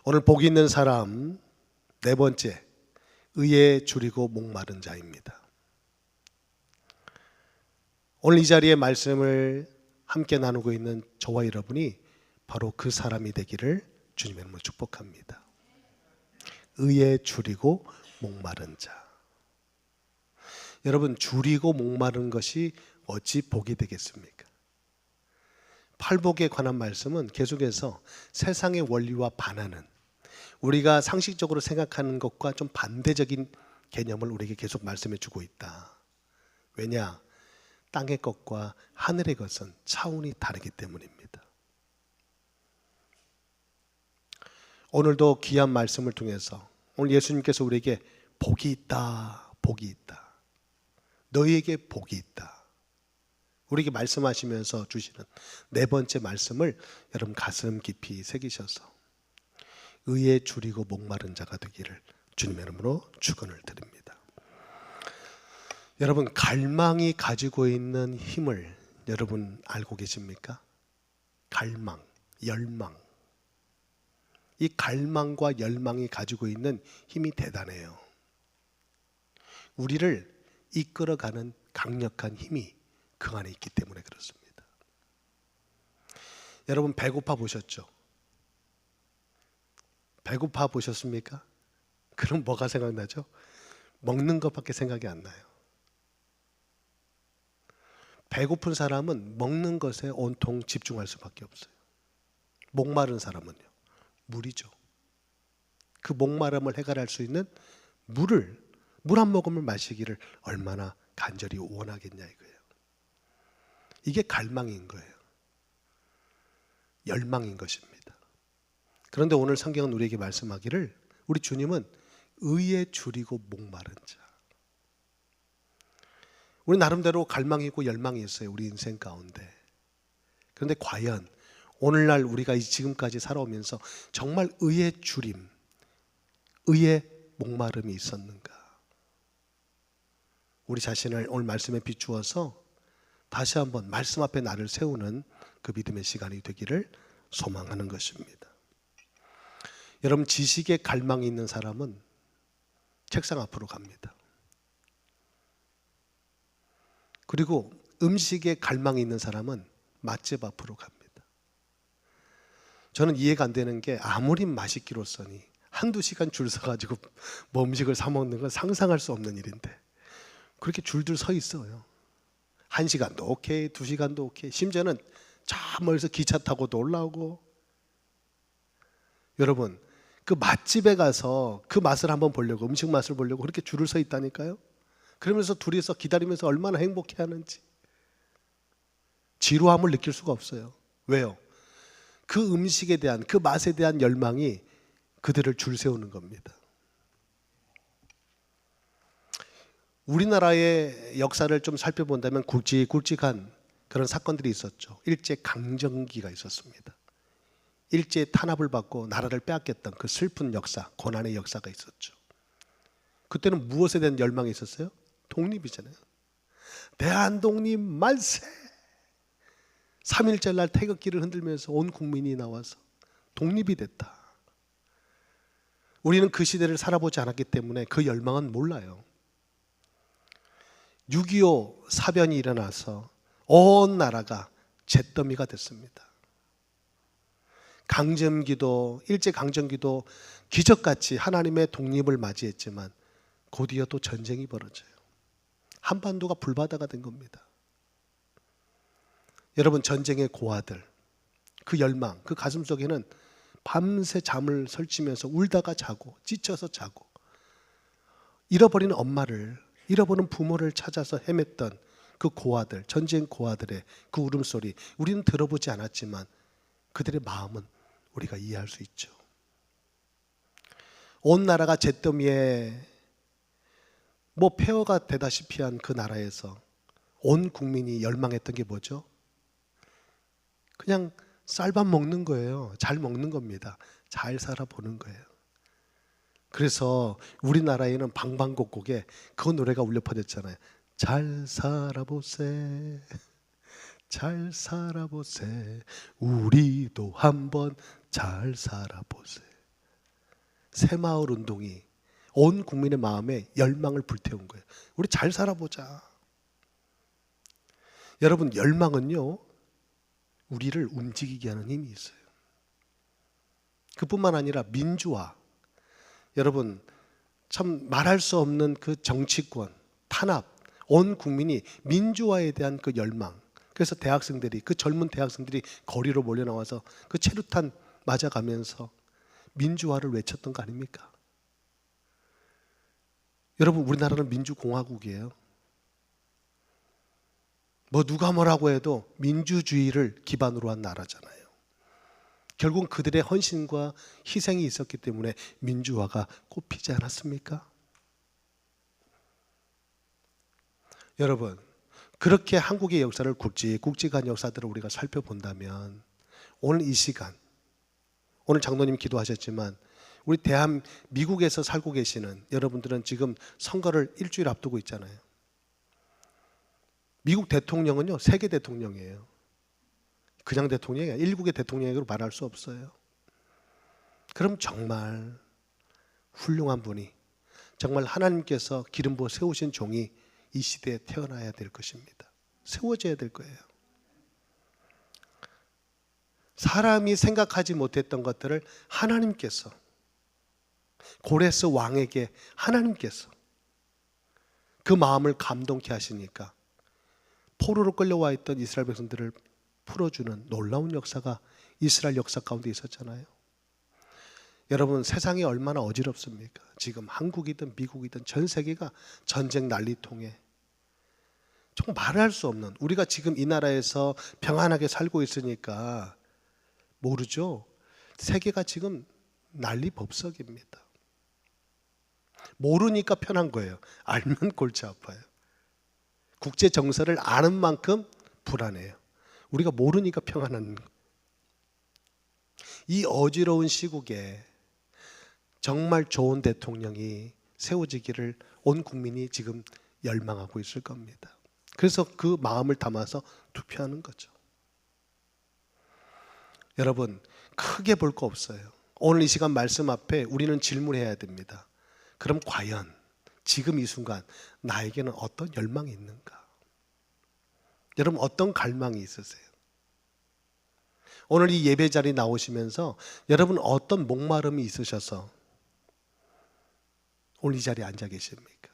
오늘 복이 있는 사람 네 번째, 의에 줄이고 목마른 자입니다. 오늘 이 자리에 말씀을 함께 나누고 있는 저와 여러분이 바로 그 사람이 되기를 주님의 이름으로 축복합니다. 의에 줄이고 목마른 자. 여러분, 줄이고 목마른 것이 어찌 복이 되겠습니까? 팔복에 관한 말씀은 계속해서 세상의 원리와 반하는, 우리가 상식적으로 생각하는 것과 좀 반대적인 개념을 우리에게 계속 말씀해 주고 있다. 왜냐? 땅의 것과 하늘의 것은 차원이 다르기 때문입니다. 오늘도 귀한 말씀을 통해서 오늘 예수님께서 우리에게 복이 있다, 복이 있다, 너희에게 복이 있다, 우리에게 말씀하시면서 주시는 네 번째 말씀을 여러분 가슴 깊이 새기셔서 의에 줄이고 목마른 자가 되기를 주님의 이름으로 축원을 드립니다. 여러분, 갈망이 가지고 있는 힘을 여러분 알고 계십니까? 갈망, 열망. 이 갈망과 열망이 가지고 있는 힘이 대단해요. 우리를 이끌어가는 강력한 힘이 그 안에 있기 때문에 그렇습니다. 여러분, 배고파 보셨죠? 배고파 보셨습니까? 그럼 뭐가 생각나죠? 먹는 것밖에 생각이 안 나요. 배고픈 사람은 먹는 것에 온통 집중할 수밖에 없어요. 목마른 사람은요, 물이죠. 그 목마름을 해결할 수 있는 물 한 모금을 마시기를 얼마나 간절히 원하겠냐 이거예요. 이게 갈망인 거예요. 열망인 것입니다. 그런데 오늘 성경은 우리에게 말씀하기를 우리 주님은 의에 줄이고 목마른 자. 우리 나름대로 갈망이 있고 열망이 있어요, 우리 인생 가운데. 그런데 과연 오늘날 우리가 지금까지 살아오면서 정말 의에 줄임, 의에 목마름이 있었는가? 우리 자신을 오늘 말씀에 비추어서 다시 한번 말씀 앞에 나를 세우는 그 믿음의 시간이 되기를 소망하는 것입니다. 여러분, 지식에 갈망이 있는 사람은 책상 앞으로 갑니다. 그리고 음식에 갈망이 있는 사람은 맛집 앞으로 갑니다. 저는 이해가 안 되는 게, 아무리 맛있기로써니 한두 시간 줄 서가지고 뭐 음식을 사 먹는 건 상상할 수 없는 일인데 그렇게 줄들 서 있어요. 1시간도 오케이, 2시간도 오케이, 심지어는 저 멀리서 기차 타고도 올라오고. 여러분, 그 맛집에 가서 그 맛을 한번 보려고, 음식 맛을 보려고 그렇게 줄을 서 있다니까요. 그러면서 둘이서 기다리면서 얼마나 행복해 하는지. 지루함을 느낄 수가 없어요. 왜요? 그 음식에 대한, 그 맛에 대한 열망이 그들을 줄 세우는 겁니다. 우리나라의 역사를 좀 살펴본다면 굵직굵직한 그런 사건들이 있었죠. 일제 강점기가 있었습니다. 일제의 탄압을 받고 나라를 빼앗겼던 그 슬픈 역사, 고난의 역사가 있었죠. 그때는 무엇에 대한 열망이 있었어요? 독립이잖아요. 대한독립 만세! 3.1절 날 태극기를 흔들면서 온 국민이 나와서 독립이 됐다. 우리는 그 시대를 살아보지 않았기 때문에 그 열망은 몰라요. 6.25 사변이 일어나서 온 나라가 잿더미가 됐습니다. 강점기도, 일제강점기도 기적같이 하나님의 독립을 맞이했지만 곧이어 또 전쟁이 벌어져요. 한반도가 불바다가 된 겁니다. 여러분, 전쟁의 고아들, 그 열망, 그 가슴속에는 밤새 잠을 설치면서 울다가 자고, 지쳐서 자고, 잃어버린 엄마를, 잃어버린 부모를 찾아서 헤맸던 그 고아들, 전쟁 고아들의 그 울음소리, 우리는 들어보지 않았지만 그들의 마음은 우리가 이해할 수 있죠. 온 나라가 잿더미에 폐허가 되다시피 한 그 나라에서 온 국민이 열망했던 게 뭐죠? 그냥 쌀밥 먹는 거예요. 잘 먹는 겁니다. 잘 살아보는 거예요. 그래서 우리나라에는 방방곡곡에 그 노래가 울려 퍼졌잖아요. 잘 살아보세, 잘 살아보세, 우리도 한번 잘 살아보세. 새마을 운동이 온 국민의 마음에 열망을 불태운 거예요. 우리 잘 살아보자. 여러분, 열망은요, 우리를 움직이게 하는 힘이 있어요. 그뿐만 아니라 민주화. 여러분, 참 말할 수 없는 그 정치권, 탄압, 온 국민이 민주화에 대한 그 열망. 그래서 대학생들이, 그 젊은 대학생들이 거리로 몰려 나와서 그 체류탄 맞아가면서 민주화를 외쳤던 거 아닙니까? 여러분, 우리나라는 민주공화국이에요. 뭐 누가 뭐라고 해도 민주주의를 기반으로 한 나라잖아요. 결국 그들의 헌신과 희생이 있었기 때문에 민주화가 꽃피지 않았습니까? 여러분, 그렇게 한국의 역사를 굵직굵직한 역사들을 우리가 살펴본다면 오늘 이 시간, 오늘 장로님 기도하셨지만 우리 미국에서 살고 계시는 여러분들은 지금 선거를 일주일 앞두고 있잖아요. 미국 대통령은요, 세계 대통령이에요. 그냥 대통령이 아니라 일국의 대통령으로 말할 수 없어요. 그럼 정말 훌륭한 분이, 정말 하나님께서 기름 부어 세우신 종이 이 시대에 태어나야 될 것입니다. 세워져야 될 거예요. 사람이 생각하지 못했던 것들을 하나님께서, 고레스 왕에게 하나님께서 그 마음을 감동케 하시니까 포로로 끌려와 있던 이스라엘 백성들을 풀어주는 놀라운 역사가 이스라엘 역사 가운데 있었잖아요. 여러분, 세상이 얼마나 어지럽습니까? 지금 한국이든 미국이든 전 세계가 전쟁 난리통에 정말 말할 수 없는, 우리가 지금 이 나라에서 평안하게 살고 있으니까 모르죠. 세계가 지금 난리법석입니다. 모르니까 편한 거예요. 알면 골치 아파요. 국제 정세를 아는 만큼 불안해요. 우리가 모르니까 평안한 거예요. 이 어지러운 시국에 정말 좋은 대통령이 세워지기를 온 국민이 지금 열망하고 있을 겁니다. 그래서 그 마음을 담아서 투표하는 거죠. 여러분, 크게 볼 거 없어요. 오늘 이 시간 말씀 앞에 우리는 질문해야 됩니다. 그럼 과연 지금 이 순간 나에게는 어떤 열망이 있는가? 여러분, 어떤 갈망이 있으세요? 오늘 이 예배 자리 나오시면서 여러분 어떤 목마름이 있으셔서 오늘 이 자리에 앉아 계십니까?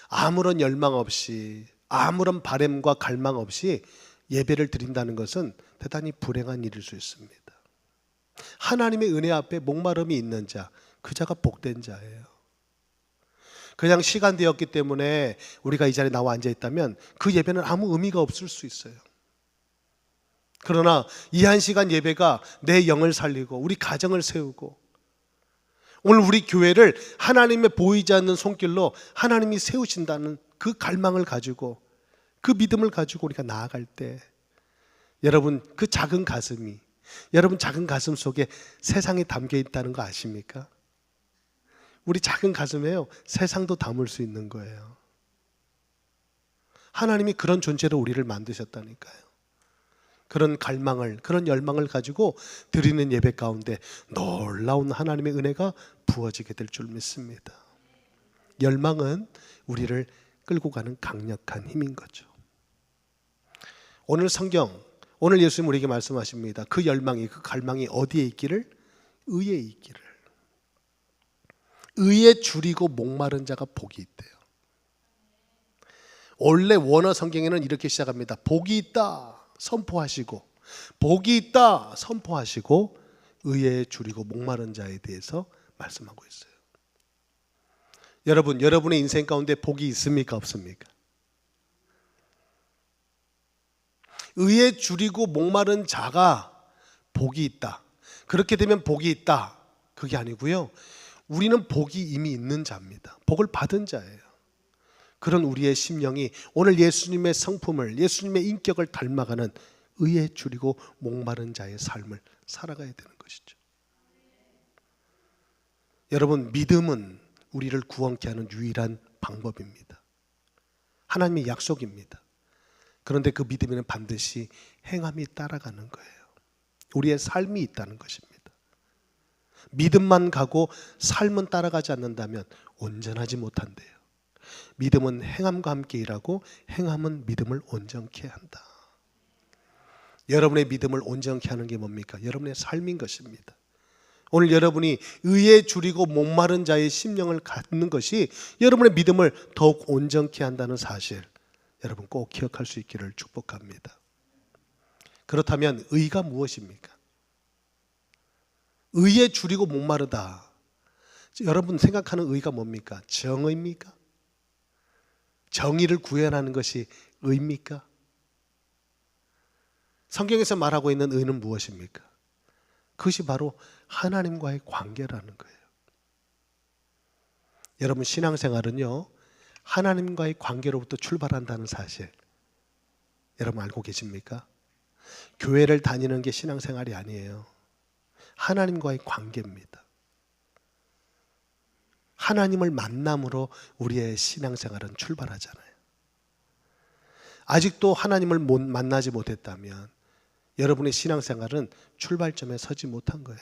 아무런 열망 없이, 아무런 바램과 갈망 없이 예배를 드린다는 것은 대단히 불행한 일일 수 있습니다. 하나님의 은혜 앞에 목마름이 있는 자, 그 자가 복된 자예요. 그냥 시간 되었기 때문에 우리가 이 자리에 나와 앉아 있다면 그 예배는 아무 의미가 없을 수 있어요. 그러나 이 한 시간 예배가 내 영을 살리고 우리 가정을 세우고 오늘 우리 교회를 하나님의 보이지 않는 손길로 하나님이 세우신다는 그 갈망을 가지고, 그 믿음을 가지고 우리가 나아갈 때 여러분, 그 작은 가슴이, 여러분 작은 가슴 속에 세상이 담겨 있다는 거 아십니까? 우리 작은 가슴에요, 세상도 담을 수 있는 거예요. 하나님이 그런 존재로 우리를 만드셨다니까요. 그런 갈망을, 그런 열망을 가지고 드리는 예배 가운데 놀라운 하나님의 은혜가 부어지게 될 줄 믿습니다. 열망은 우리를 끌고 가는 강력한 힘인 거죠. 오늘 성경, 오늘 예수님 우리에게 말씀하십니다. 그 열망이, 그 갈망이 어디에 있기를? 의에 있기를. 의에 줄이고 목마른 자가 복이 있대요. 원래 원어 성경에는 이렇게 시작합니다. 복이 있다 선포하시고, 복이 있다 선포하시고, 의에 줄이고 목마른 자에 대해서 말씀하고 있어요. 여러분, 여러분의 인생 가운데 복이 있습니까? 없습니까? 의에 줄이고 목마른 자가 복이 있다. 그렇게 되면 복이 있다. 그게 아니고요. 우리는 복이 이미 있는 자입니다. 복을 받은 자예요. 그런 우리의 심령이 오늘 예수님의 성품을, 예수님의 인격을 닮아가는 의에 줄이고 목마른 자의 삶을 살아가야 되는 것이죠. 여러분, 믿음은 우리를 구원케 하는 유일한 방법입니다. 하나님의 약속입니다. 그런데 그 믿음에는 반드시 행함이 따라가는 거예요. 우리의 삶이 있다는 것입니다. 믿음만 가고 삶은 따라가지 않는다면 온전하지 못한대요. 믿음은 행함과 함께 일하고 행함은 믿음을 온전케 한다. 여러분의 믿음을 온전케 하는 게 뭡니까? 여러분의 삶인 것입니다. 오늘 여러분이 의에 줄이고 목마른 자의 심령을 갖는 것이 여러분의 믿음을 더욱 온전케 한다는 사실, 여러분 꼭 기억할 수 있기를 축복합니다. 그렇다면 의가 무엇입니까? 의에 줄이고 목마르다. 여러분 생각하는 의가 뭡니까? 정의입니까? 정의를 구현하는 것이 의입니까? 성경에서 말하고 있는 의는 무엇입니까? 그것이 바로 하나님과의 관계라는 거예요. 여러분 신앙생활은요, 하나님과의 관계로부터 출발한다는 사실 여러분 알고 계십니까? 교회를 다니는 게 신앙생활이 아니에요. 하나님과의 관계입니다. 하나님을 만남으로 우리의 신앙생활은 출발하잖아요. 아직도 하나님을 만나지 못했다면 여러분의 신앙생활은 출발점에 서지 못한 거예요.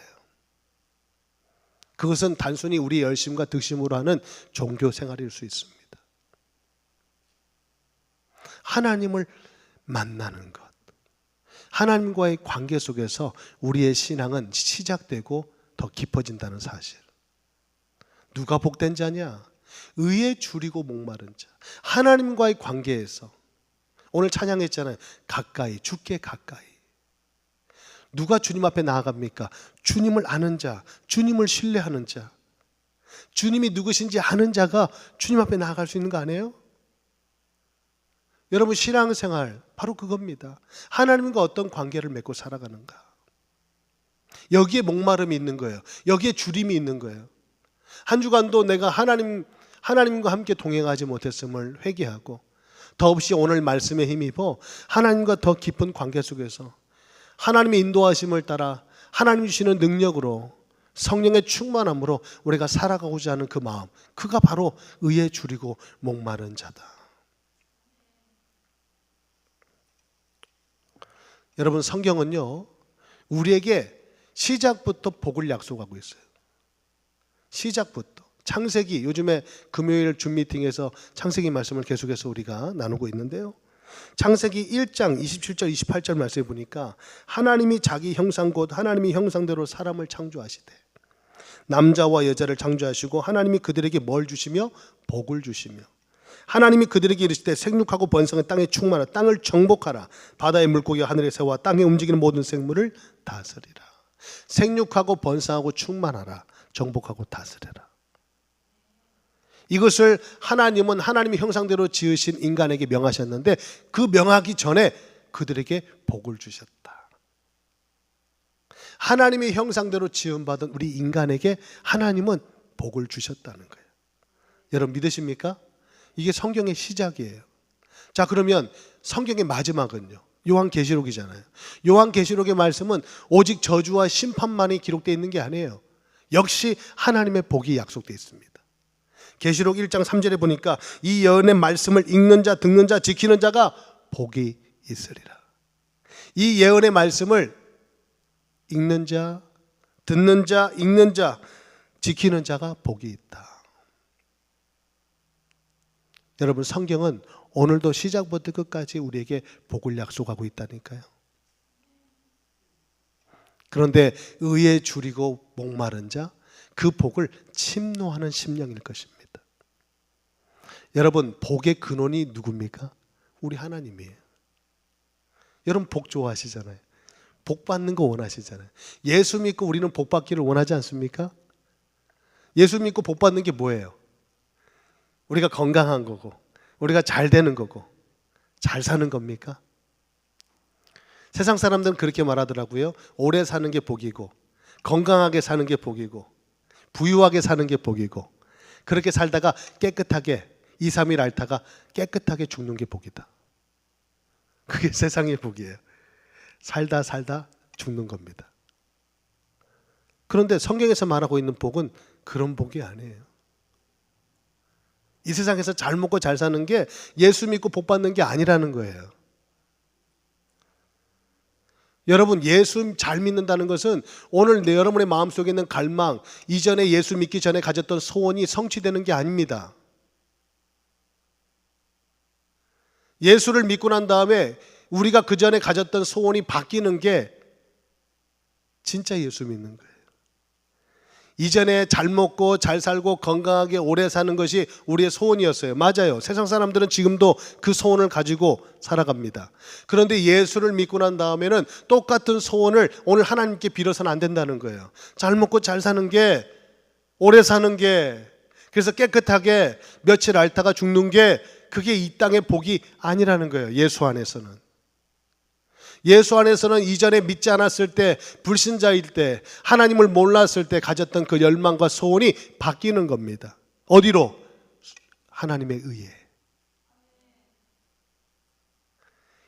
그것은 단순히 우리 열심과 득심으로 하는 종교생활일 수 있습니다. 하나님을 만나는 것, 하나님과의 관계 속에서 우리의 신앙은 시작되고 더 깊어진다는 사실. 누가 복된 자냐? 의에 줄이고 목마른 자. 하나님과의 관계에서 오늘 찬양했잖아요. 가까이, 주께 가까이. 누가 주님 앞에 나아갑니까? 주님을 아는 자, 주님을 신뢰하는 자, 주님이 누구신지 아는 자가 주님 앞에 나아갈 수 있는 거 아니에요? 여러분 신앙생활 바로 그겁니다. 하나님과 어떤 관계를 맺고 살아가는가. 여기에 목마름이 있는 거예요. 여기에 주림이 있는 거예요. 한 주간도 내가 하나님과 함께 동행하지 못했음을 회개하고 더없이 오늘 말씀에 힘입어 하나님과 더 깊은 관계 속에서 하나님의 인도하심을 따라 하나님 주시는 능력으로 성령의 충만함으로 우리가 살아가고자 하는 그 마음, 그가 바로 의에 줄이고 목마른 자다. 여러분 성경은요, 우리에게 시작부터 복을 약속하고 있어요. 시작부터. 창세기, 요즘에 금요일 줌 미팅에서 창세기 말씀을 계속해서 우리가 나누고 있는데요, 창세기 1장 27절 28절 말씀에 보니까 하나님이 자기 형상 곧 하나님의 형상대로 사람을 창조하시되 남자와 여자를 창조하시고 하나님이 그들에게 뭘 주시며 복을 주시며 하나님이 그들에게 이르시되 생육하고 번성한 땅에 충만하라 땅을 정복하라 바다의 물고기와 하늘의 새와 땅에 움직이는 모든 생물을 다스리라. 생육하고 번성하고 충만하라, 정복하고 다스려라. 이것을 하나님은 하나님의 형상대로 지으신 인간에게 명하셨는데 그 명하기 전에 그들에게 복을 주셨다. 하나님의 형상대로 지음받은 우리 인간에게 하나님은 복을 주셨다는 거예요. 여러분 믿으십니까? 이게 성경의 시작이에요. 자, 그러면 성경의 마지막은요, 요한계시록이잖아요. 요한계시록의 말씀은 오직 저주와 심판만이 기록되어 있는 게 아니에요. 역시 하나님의 복이 약속되어 있습니다. 계시록 1장 3절에 보니까 이 예언의 말씀을 읽는 자, 듣는 자, 지키는 자가 복이 있으리라. 이 예언의 말씀을 읽는 자, 듣는 자, 읽는 자, 지키는 자가 복이 있다. 여러분 성경은 오늘도 시작부터 끝까지 우리에게 복을 약속하고 있다니까요. 그런데 의에 줄이고 목마른 자, 그 복을 침노하는 심령일 것입니다. 여러분 복의 근원이 누굽니까? 우리 하나님이에요. 여러분 복 좋아하시잖아요. 복 받는 거 원하시잖아요. 예수 믿고 우리는 복 받기를 원하지 않습니까? 예수 믿고 복 받는 게 뭐예요? 우리가 건강한 거고, 우리가 잘 되는 거고, 잘 사는 겁니까? 세상 사람들은 그렇게 말하더라고요. 오래 사는 게 복이고, 건강하게 사는 게 복이고, 부유하게 사는 게 복이고, 그렇게 살다가 깨끗하게 2, 3일 앓다가 깨끗하게 죽는 게 복이다. 그게 세상의 복이에요. 살다 죽는 겁니다. 그런데 성경에서 말하고 있는 복은 그런 복이 아니에요. 이 세상에서 잘 먹고 잘 사는 게 예수 믿고 복 받는 게 아니라는 거예요. 여러분, 예수 잘 믿는다는 것은 오늘 여러분의 마음속에 있는 갈망, 이전에 예수 믿기 전에 가졌던 소원이 성취되는 게 아닙니다. 예수를 믿고 난 다음에 우리가 그 전에 가졌던 소원이 바뀌는 게 진짜 예수 믿는 거예요. 이전에 잘 먹고 잘 살고 건강하게 오래 사는 것이 우리의 소원이었어요. 맞아요. 세상 사람들은 지금도 그 소원을 가지고 살아갑니다. 그런데 예수를 믿고 난 다음에는 똑같은 소원을 오늘 하나님께 빌어서는 안 된다는 거예요. 잘 먹고 잘 사는 게, 오래 사는 게, 그래서 깨끗하게 며칠 앓다가 죽는 게 그게 이 땅의 복이 아니라는 거예요. 예수 안에서는. 예수 안에서는 이전에 믿지 않았을 때, 불신자일 때, 하나님을 몰랐을 때 가졌던 그 열망과 소원이 바뀌는 겁니다. 어디로? 하나님의 의에.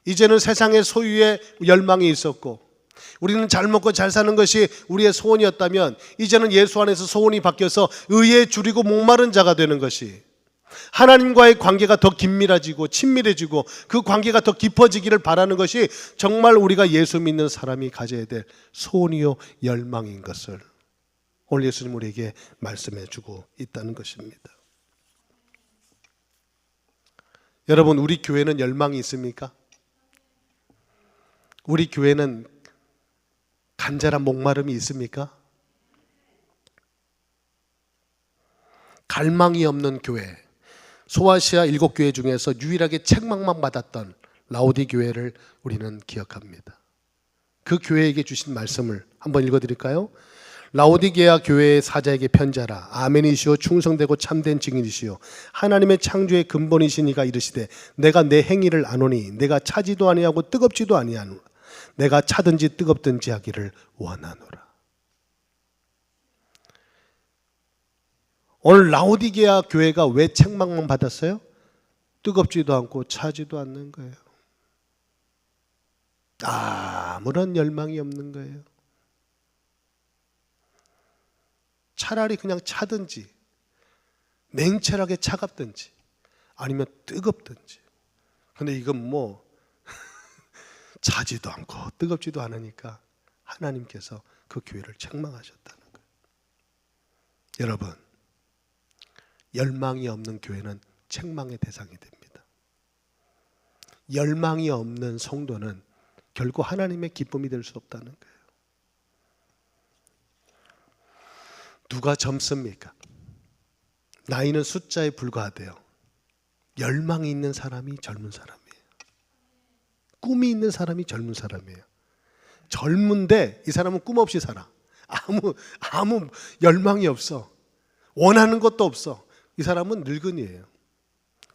이제는 세상의 소유의 열망이 있었고, 우리는 잘 먹고 잘 사는 것이 우리의 소원이었다면, 이제는 예수 안에서 소원이 바뀌어서 의에 줄이고 목마른 자가 되는 것이, 하나님과의 관계가 더 긴밀해지고 친밀해지고 그 관계가 더 깊어지기를 바라는 것이 정말 우리가 예수 믿는 사람이 가져야 될 소원이요 열망인 것을 오늘 예수님 우리에게 말씀해 주고 있다는 것입니다. 여러분, 우리 교회는 열망이 있습니까? 우리 교회는 간절한 목마름이 있습니까? 갈망이 없는 교회, 소아시아 7교회 중에서 유일하게 책망만 받았던 라오디 교회를 우리는 기억합니다. 그 교회에게 주신 말씀을 한번 읽어드릴까요? 라오디게아 교회의 사자에게 편지하라. 아멘이시오 충성되고 참된 증인이시오 하나님의 창조의 근본이신 이가 이르시되 내가 내 행위를 아노니 내가 차지도 아니하고 뜨겁지도 아니하노라. 내가 차든지 뜨겁든지 하기를 원하노라. 오늘 라오디게아 교회가 왜 책망만 받았어요? 뜨겁지도 않고 차지도 않는 거예요. 아무런 열망이 없는 거예요. 차라리 그냥 차든지 냉철하게 차갑든지 아니면 뜨겁든지. 근데 이건 뭐 차지도 않고 뜨겁지도 않으니까 하나님께서 그 교회를 책망하셨다는 거예요. 여러분, 열망이 없는 교회는 책망의 대상이 됩니다. 열망이 없는 성도는 결국 하나님의 기쁨이 될 수 없다는 거예요. 누가 젊습니까? 나이는 숫자에 불과하대요. 열망이 있는 사람이 젊은 사람이에요. 꿈이 있는 사람이 젊은 사람이에요. 젊은데 이 사람은 꿈 없이 살아. 아무 열망이 없어. 원하는 것도 없어. 이 사람은 늙은이에요.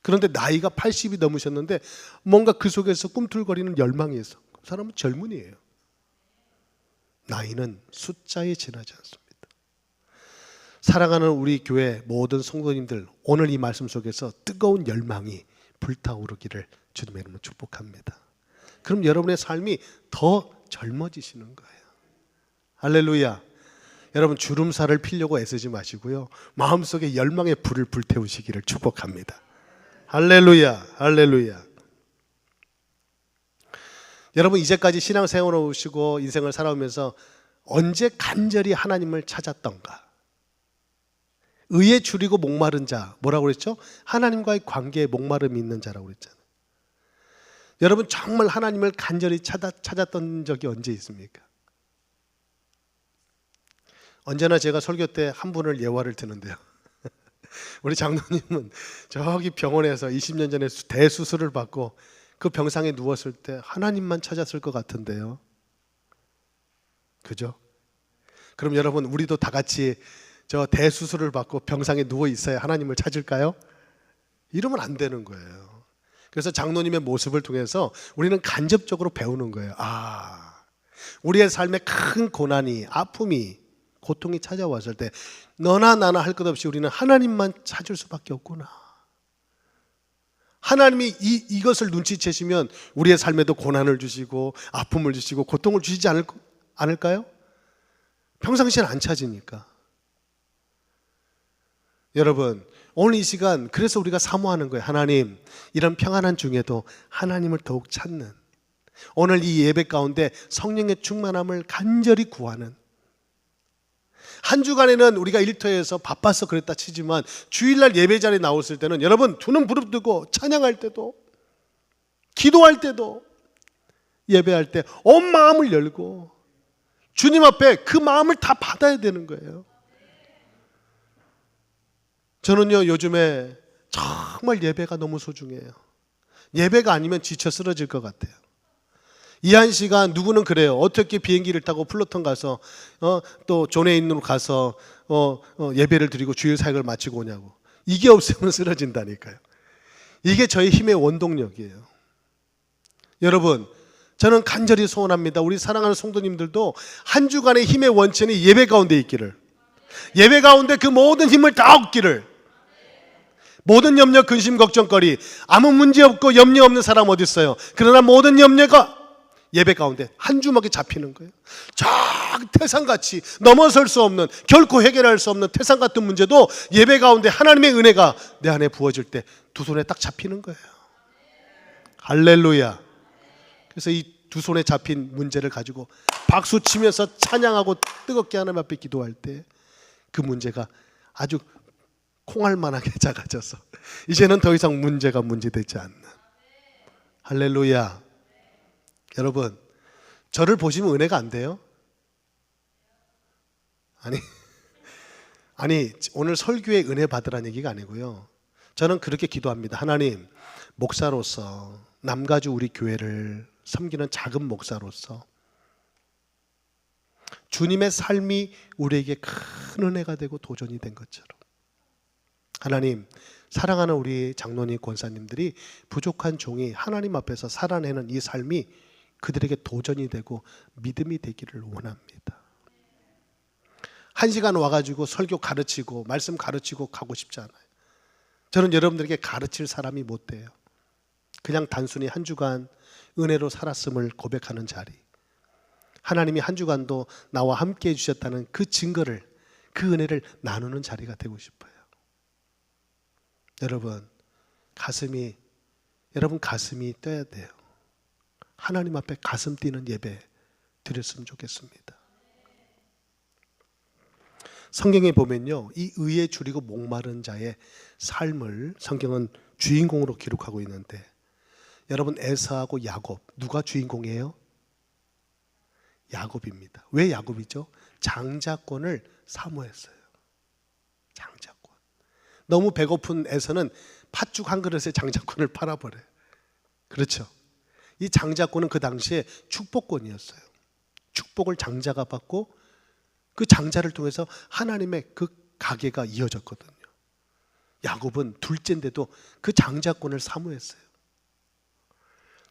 그런데 나이가 80이 넘으셨는데 뭔가 그 속에서 꿈틀거리는 열망이 있어. 그 사람은 젊은이에요. 나이는 숫자에 지나지 않습니다. 사랑하는 우리 교회 모든 성도님들, 오늘 이 말씀 속에서 뜨거운 열망이 불타오르기를 주님의 이름으로 축복합니다. 그럼 여러분의 삶이 더 젊어지시는 거예요. 할렐루야. 여러분, 주름살을 피려고 애쓰지 마시고요, 마음속에 열망의 불을 불태우시기를 축복합니다. 할렐루야. 할렐루야. 여러분, 이제까지 신앙생활을 오시고 인생을 살아오면서 언제 간절히 하나님을 찾았던가? 의에 줄이고 목마른 자, 뭐라고 그랬죠? 하나님과의 관계에 목마름이 있는 자라고 그랬잖아요. 여러분, 정말 하나님을 간절히 찾았던 적이 언제 있습니까? 언제나 제가 설교 때 한 분을 예화를 드는데요. 우리 장로님은 저기 병원에서 20년 전에 대수술을 받고 그 병상에 누웠을 때 하나님만 찾았을 것 같은데요. 그죠? 그럼 여러분, 우리도 다 같이 저 대수술을 받고 병상에 누워 있어야 하나님을 찾을까요? 이러면 안 되는 거예요. 그래서 장로님의 모습을 통해서 우리는 간접적으로 배우는 거예요. 우리의 삶에 큰 고난이, 아픔이, 고통이 찾아왔을 때 너나 나나 할 것 없이 우리는 하나님만 찾을 수밖에 없구나. 하나님이 이것을 눈치채시면 우리의 삶에도 고난을 주시고 아픔을 주시고 고통을 주시지 않을까요? 평상시엔 안 찾으니까. 여러분, 오늘 이 시간 그래서 우리가 사모하는 거예요. 하나님, 이런 평안한 중에도 하나님을 더욱 찾는, 오늘 이 예배 가운데 성령의 충만함을 간절히 구하는, 한 주간에는 우리가 일터에서 바빠서 그랬다 치지만 주일날 예배 자리에 나왔을 때는 여러분 두 눈 부릅뜨고 찬양할 때도, 기도할 때도, 예배할 때 온 마음을 열고 주님 앞에 그 마음을 다 받아야 되는 거예요. 저는요 요즘에 정말 예배가 너무 소중해요. 예배가 아니면 지쳐 쓰러질 것 같아요. 이 한 시간 누구는 그래요. 어떻게 비행기를 타고 플로턴 가서 또 존에인으로 가서 예배를 드리고 주일 사역을 마치고 오냐고. 이게 없으면 쓰러진다니까요. 이게 저의 힘의 원동력이에요. 여러분, 저는 간절히 소원합니다. 우리 사랑하는 성도님들도 한 주간의 힘의 원천이 예배 가운데 있기를, 예배 가운데 그 모든 힘을 다 얻기를. 모든 염려, 근심, 걱정거리, 아무 문제 없고 염려 없는 사람 어디 있어요? 그러나 모든 염려가 예배 가운데 한 주먹에 잡히는 거예요. 태산같이 넘어설 수 없는, 결코 해결할 수 없는 태산 같은 문제도 예배 가운데 하나님의 은혜가 내 안에 부어질 때 두 손에 딱 잡히는 거예요. 할렐루야. 그래서 이 두 손에 잡힌 문제를 가지고 박수 치면서 찬양하고 뜨겁게 하나님 앞에 기도할 때 그 문제가 아주 콩알만하게 작아져서 이제는 더 이상 문제가 문제되지 않는. 할렐루야. 여러분, 저를 보시면 은혜가 안 돼요? 아니 오늘 설교에 은혜 받으라는 얘기가 아니고요. 저는 그렇게 기도합니다. 하나님, 목사로서 남가주 우리 교회를 섬기는 작은 목사로서 주님의 삶이 우리에게 큰 은혜가 되고 도전이 된 것처럼, 하나님, 사랑하는 우리 장로님, 권사님들이 부족한 종이 하나님 앞에서 살아내는 이 삶이 그들에게 도전이 되고 믿음이 되기를 원합니다. 한 시간 와가지고 설교 가르치고 말씀 가르치고 가고 싶지 않아요. 저는 여러분들에게 가르칠 사람이 못 돼요. 그냥 단순히 한 주간 은혜로 살았음을 고백하는 자리, 하나님이 한 주간도 나와 함께 해주셨다는 그 증거를, 그 은혜를 나누는 자리가 되고 싶어요. 여러분 가슴이 떠야 돼요. 하나님 앞에 가슴 뛰는 예배 드렸으면 좋겠습니다. 성경에 보면요, 이 의에 줄이고 목마른 자의 삶을 성경은 주인공으로 기록하고 있는데, 여러분 에사하고 야곱, 누가 주인공이에요? 야곱입니다. 왜 야곱이죠? 장자권을 사모했어요. 장자권. 너무 배고픈 에서는 팥죽 한 그릇에 장자권을 팔아버려요. 그렇죠? 이 장자권은 그 당시에 축복권이었어요. 축복을 장자가 받고 그 장자를 통해서 하나님의 그 가계가 이어졌거든요. 야곱은 둘째인데도 그 장자권을 사모했어요.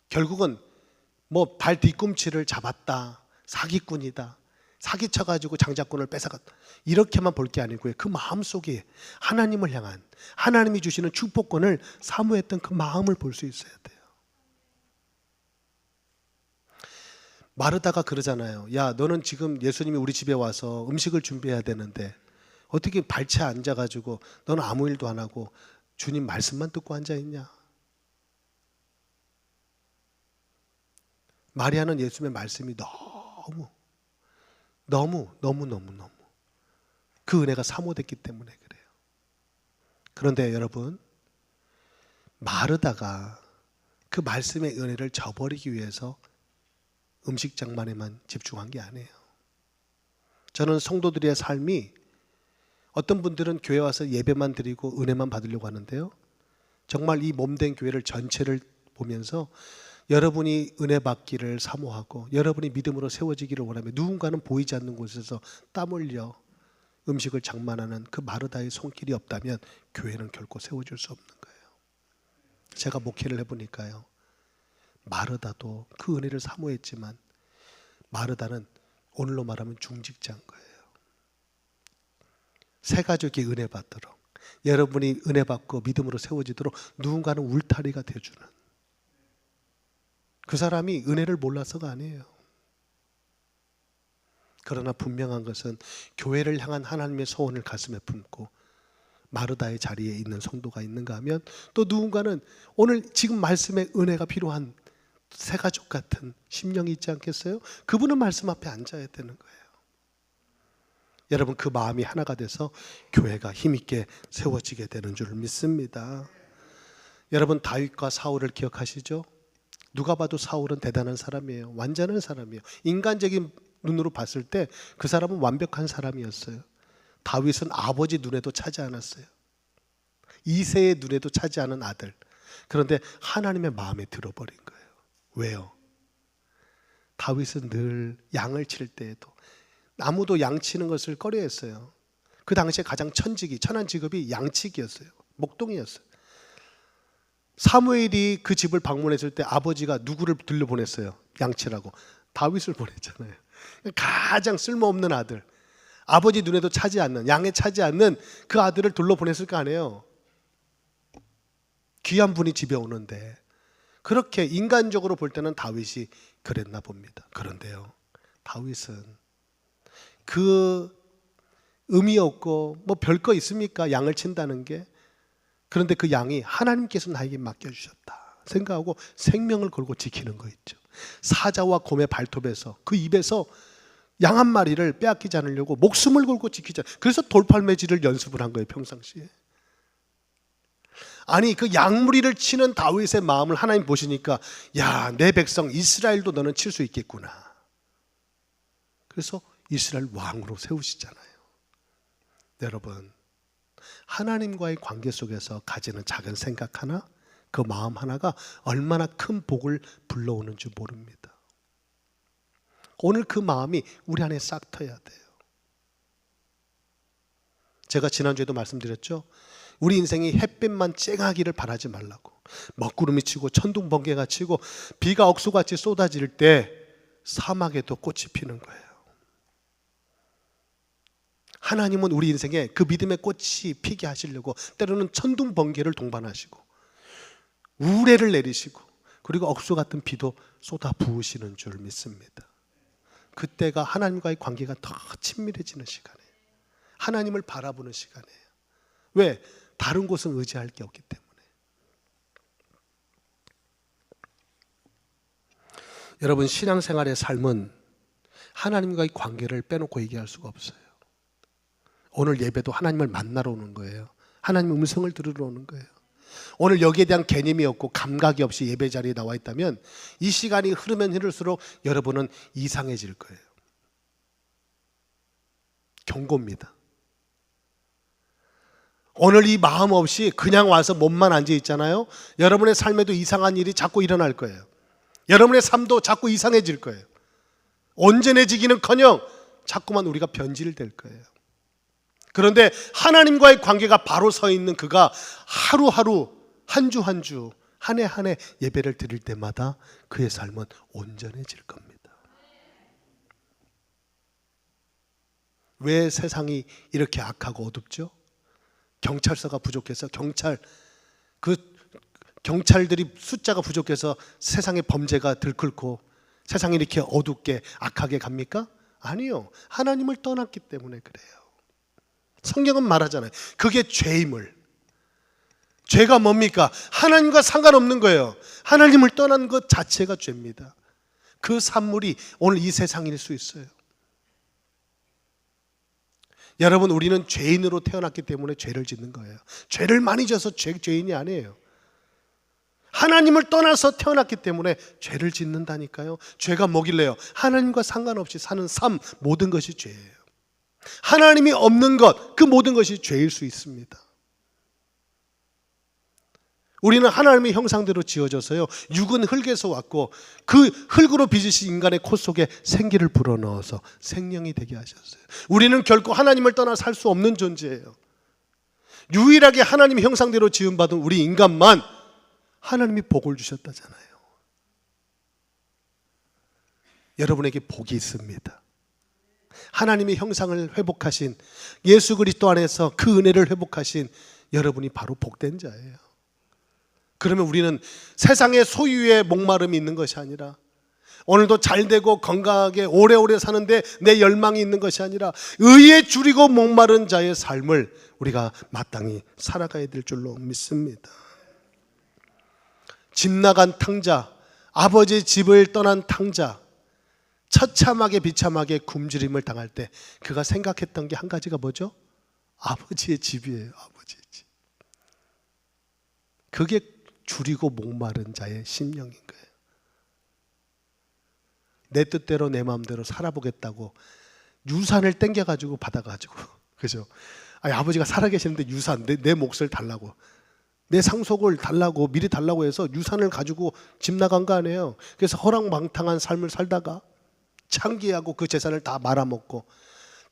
결국은 뭐 발 뒤꿈치를 잡았다, 사기꾼이다, 사기쳐가지고 장자권을 뺏어갔다, 이렇게만 볼 게 아니고요, 그 마음속에 하나님을 향한, 하나님이 주시는 축복권을 사모했던 그 마음을 볼 수 있어야 돼요. 마르다가 그러잖아요. 야, 너는 지금 예수님이 우리 집에 와서 음식을 준비해야 되는데 어떻게 발치에 앉아가지고 너는 아무 일도 안 하고 주님 말씀만 듣고 앉아있냐? 마리아는 예수님의 말씀이 너무 그 은혜가 사모됐기 때문에 그래요. 그런데 여러분, 마르다가 그 말씀의 은혜를 저버리기 위해서 음식장만에만 집중한 게 아니에요. 저는 성도들의 삶이, 어떤 분들은 교회 와서 예배만 드리고 은혜만 받으려고 하는데요, 정말 이 몸된 교회를 전체를 보면서 여러분이 은혜 받기를 사모하고 여러분이 믿음으로 세워지기를 원하며 누군가는 보이지 않는 곳에서 땀 흘려 음식을 장만하는 그 마르다의 손길이 없다면 교회는 결코 세워질 수 없는 거예요. 제가 목회를 해보니까요, 마르다도 그 은혜를 사모했지만 마르다는 오늘로 말하면 중직자인 거예요. 새 가족이 은혜 받도록, 여러분이 은혜 받고 믿음으로 세워지도록 누군가는 울타리가 되어주는, 그 사람이 은혜를 몰라서가 아니에요. 그러나 분명한 것은 교회를 향한 하나님의 소원을 가슴에 품고 마르다의 자리에 있는 성도가 있는가 하면, 또 누군가는 오늘 지금 말씀의 은혜가 필요한 새가족 같은 심령이 있지 않겠어요? 그분은 말씀 앞에 앉아야 되는 거예요. 여러분, 그 마음이 하나가 돼서 교회가 힘있게 세워지게 되는 줄 믿습니다. 여러분, 다윗과 사울을 기억하시죠? 누가 봐도 사울은 대단한 사람이에요. 완전한 사람이에요. 인간적인 눈으로 봤을 때 그 사람은 완벽한 사람이었어요. 다윗은 아버지 눈에도 차지 않았어요. 이새의 눈에도 차지 않은 아들. 그런데 하나님의 마음에 들어버린 거예요. 왜요? 다윗은 늘 양을 칠 때에도 아무도 양 치는 것을 꺼려했어요. 그 당시에 가장 천한 직업이 양치기였어요. 목동이었어요. 사무엘이 그 집을 방문했을 때 아버지가 누구를 들려보냈어요? 양치라고. 다윗을 보냈잖아요. 가장 쓸모없는 아들, 아버지 눈에도 차지 않는, 양에 차지 않는 그 아들을 둘러보냈을 거 아니에요. 귀한 분이 집에 오는데 그렇게 인간적으로 볼 때는 다윗이 그랬나 봅니다. 그런데요, 다윗은 그 의미 없고 뭐 별거 있습니까? 양을 친다는 게. 그런데 그 양이 하나님께서 나에게 맡겨주셨다 생각하고 생명을 걸고 지키는 거 있죠. 사자와 곰의 발톱에서, 그 입에서 양 한 마리를 빼앗기지 않으려고 목숨을 걸고 지키자. 그래서 돌팔매질을 연습을 한 거예요, 평상시에. 아니, 그 양무리를 치는 다윗의 마음을 하나님 보시니까, 야, 내 백성 이스라엘도 너는 칠 수 있겠구나. 그래서 이스라엘 왕으로 세우시잖아요. 여러분, 하나님과의 관계 속에서 가지는 작은 생각 하나, 그 마음 하나가 얼마나 큰 복을 불러오는 줄 모릅니다. 오늘 그 마음이 우리 안에 싹 터야 돼요. 제가 지난주에도 말씀드렸죠. 우리 인생이 햇빛만 쨍하기를 바라지 말라고. 먹구름이 치고 천둥 번개가 치고 비가 억수같이 쏟아질 때 사막에도 꽃이 피는 거예요. 하나님은 우리 인생에 그 믿음의 꽃이 피게 하시려고 때로는 천둥 번개를 동반하시고 우레를 내리시고 그리고 억수 같은 비도 쏟아 부으시는 줄 믿습니다. 그때가 하나님과의 관계가 더 친밀해지는 시간이에요. 하나님을 바라보는 시간이에요. 왜? 다른 곳은 의지할 게 없기 때문에. 여러분, 신앙생활의 삶은 하나님과의 관계를 빼놓고 얘기할 수가 없어요. 오늘 예배도 하나님을 만나러 오는 거예요. 하나님의 음성을 들으러 오는 거예요. 오늘 여기에 대한 개념이 없고 감각이 없이 예배 자리에 나와 있다면 이 시간이 흐르면 흐를수록 여러분은 이상해질 거예요. 경고입니다. 오늘 이 마음 없이 그냥 와서 몸만 앉아 있잖아요. 여러분의 삶에도 이상한 일이 자꾸 일어날 거예요. 여러분의 삶도 자꾸 이상해질 거예요. 온전해지기는커녕 자꾸만 우리가 변질될 거예요. 그런데 하나님과의 관계가 바로 서 있는 그가 하루하루 한 주 한 주 한 해 한 해 예배를 드릴 때마다 그의 삶은 온전해질 겁니다. 왜 세상이 이렇게 악하고 어둡죠? 경찰서가 부족해서 경찰들이 숫자가 부족해서 세상의 범죄가 들끓고 세상이 이렇게 어둡게 악하게 갑니까? 아니요. 하나님을 떠났기 때문에 그래요. 성경은 말하잖아요. 그게 죄임을. 죄가 뭡니까? 하나님과 상관없는 거예요. 하나님을 떠난 것 자체가 죄입니다. 그 산물이 오늘 이 세상일 수 있어요. 여러분, 우리는 죄인으로 태어났기 때문에 죄를 짓는 거예요. 죄를 많이 져서 죄인이 아니에요. 하나님을 떠나서 태어났기 때문에 죄를 짓는다니까요. 죄가 뭐길래요? 하나님과 상관없이 사는 삶, 모든 것이 죄예요. 하나님이 없는 것, 그 모든 것이 죄일 수 있습니다. 우리는 하나님의 형상대로 지어져서요, 육은 흙에서 왔고 그 흙으로 빚으신 인간의 코 속에 생기를 불어넣어서 생명이 되게 하셨어요. 우리는 결코 하나님을 떠나 살 수 없는 존재예요. 유일하게 하나님의 형상대로 지음받은 우리 인간만 하나님이 복을 주셨다잖아요. 여러분에게 복이 있습니다. 하나님의 형상을 회복하신 예수 그리스도 안에서 그 은혜를 회복하신 여러분이 바로 복된 자예요. 그러면 우리는 세상의 소유에 목마름이 있는 것이 아니라, 오늘도 잘되고 건강하게 오래오래 사는데 내 열망이 있는 것이 아니라 의에 줄이고 목마른 자의 삶을 우리가 마땅히 살아가야 될 줄로 믿습니다. 집 나간 탕자, 아버지의 집을 떠난 탕자, 처참하게 비참하게 굶주림을 당할 때 그가 생각했던 게 한 가지가 뭐죠? 아버지의 집이에요. 아버지의 집. 그게 줄이고 목마른 자의 심령인 거예요. 내 뜻대로 내 마음대로 살아보겠다고 유산을 땡겨가지고 받아가지고, 그죠? 아니, 아버지가 살아계시는데 유산, 내 몫을 달라고, 내 상속을 달라고, 미리 달라고 해서 유산을 가지고 집 나간 거 아니에요. 그래서 허랑방탕한 삶을 살다가 창기하고 그 재산을 다 말아먹고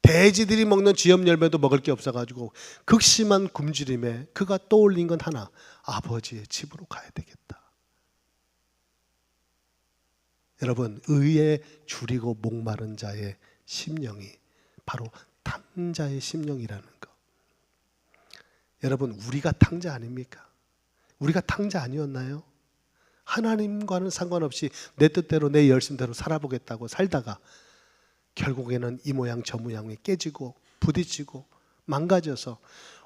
돼지들이 먹는 지엽 열매도 먹을 게 없어가지고 극심한 굶주림에 그가 떠올린 건 하나, 아버지의 집으로 가야 되겠다. 여러분, 의에 줄이고 목마른 자의 심령이 바로 탕자의 심령이라는 거. 여러분, 우리가 탕자 아닙니까? 우리가 탕자 아니었나요? 하나님과는 상관없이 내 뜻대로 내 열심대로 살아보겠다고 살다가 결국에는 이 모양 저 모양이 깨지고 부딪히고 망가져서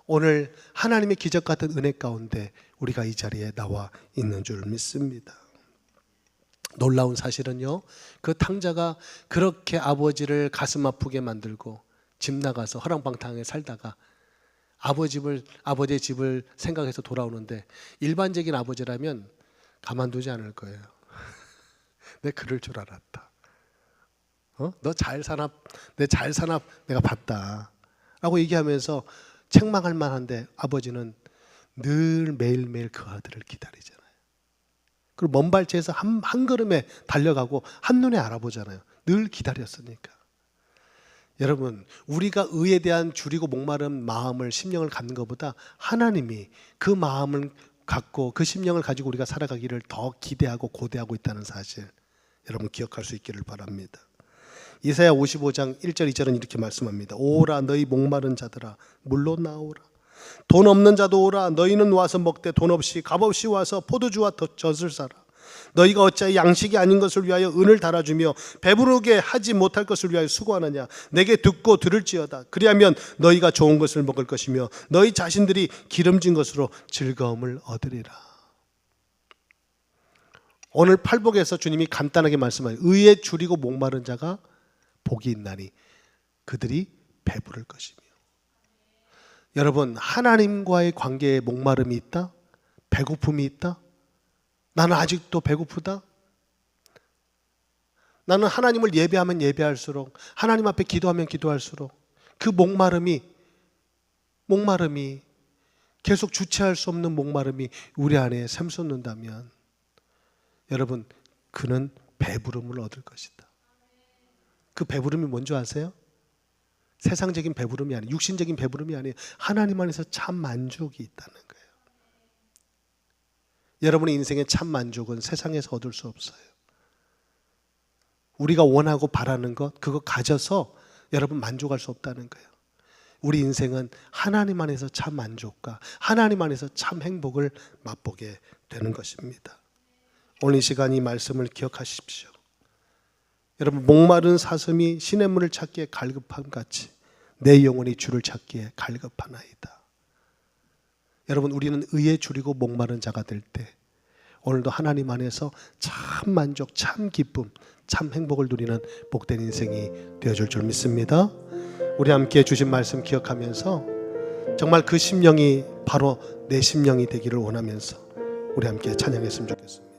오늘 하나님의 기적 같은 은혜 가운데 우리가 이 자리에 나와 있는 줄 믿습니다. 놀라운 사실은요, 그 탕자가 그렇게 아버지를 가슴 아프게 만들고 집 나가서 허랑방탕하게 살다가 아버지의 집을 생각해서 돌아오는데 일반적인 아버지라면 가만두지 않을 거예요. 내 그럴 줄 알았다. 너 잘 사나? 내 잘 사나? 내가 봤다 라고 얘기하면서 책망할 만한데 아버지는 늘 매일매일 그 아들을 기다리잖아요. 그리고 먼 발치에서 한 걸음에 달려가고 한눈에 알아보잖아요. 늘 기다렸으니까. 여러분, 우리가 의에 대한 줄이고 목마른 마음을, 심령을 갖는 것보다 하나님이 그 마음을 갖고 그 심령을 가지고 우리가 살아가기를 더 기대하고 고대하고 있다는 사실, 여러분 기억할 수 있기를 바랍니다. 이사야 55장 1절 2절은 이렇게 말씀합니다. 오라 너희 목마른 자들아 물로 나오라. 돈 없는 자도 오라. 너희는 와서 먹되 돈 없이 값없이 와서 포도주와 젖을 사라. 너희가 어찌하여 양식이 아닌 것을 위하여 은을 달아주며 배부르게 하지 못할 것을 위하여 수고하느냐. 내게 듣고 들을지어다. 그리하면 너희가 좋은 것을 먹을 것이며 너희 자신들이 기름진 것으로 즐거움을 얻으리라. 오늘 팔복에서 주님이 간단하게 말씀하여 의에 줄이고 목마른 자가 복이 있나니 그들이 배부를 것이며. 여러분, 하나님과의 관계에 목마름이 있다? 배고픔이 있다? 나는 아직도 배고프다? 나는 하나님을 예배하면 예배할수록, 하나님 앞에 기도하면 기도할수록 그 목마름이 계속 주체할 수 없는 목마름이 우리 안에 샘솟는다면 여러분, 그는 배부름을 얻을 것이다. 그 배부름이 뭔지 아세요? 세상적인 배부름이 아니에요. 육신적인 배부름이 아니에요. 하나님 안에서 참 만족이 있다는 거예요. 여러분의 인생의 참 만족은 세상에서 얻을 수 없어요. 우리가 원하고 바라는 것, 그거 가져서 여러분 만족할 수 없다는 거예요. 우리 인생은 하나님 안에서 참 만족과 하나님 안에서 참 행복을 맛보게 되는 것입니다. 오늘 이 시간 이 말씀을 기억하십시오. 여러분, 목마른 사슴이 시냇물을 찾기에 갈급함 같이 내 영혼이 주를 찾기에 갈급하나이다. 여러분, 우리는 의에 줄이고 목마른 자가 될 때 오늘도 하나님 안에서 참 만족, 참 기쁨, 참 행복을 누리는 복된 인생이 되어줄 줄 믿습니다. 우리 함께 주신 말씀 기억하면서 정말 그 심령이 바로 내 심령이 되기를 원하면서 우리 함께 찬양했으면 좋겠습니다.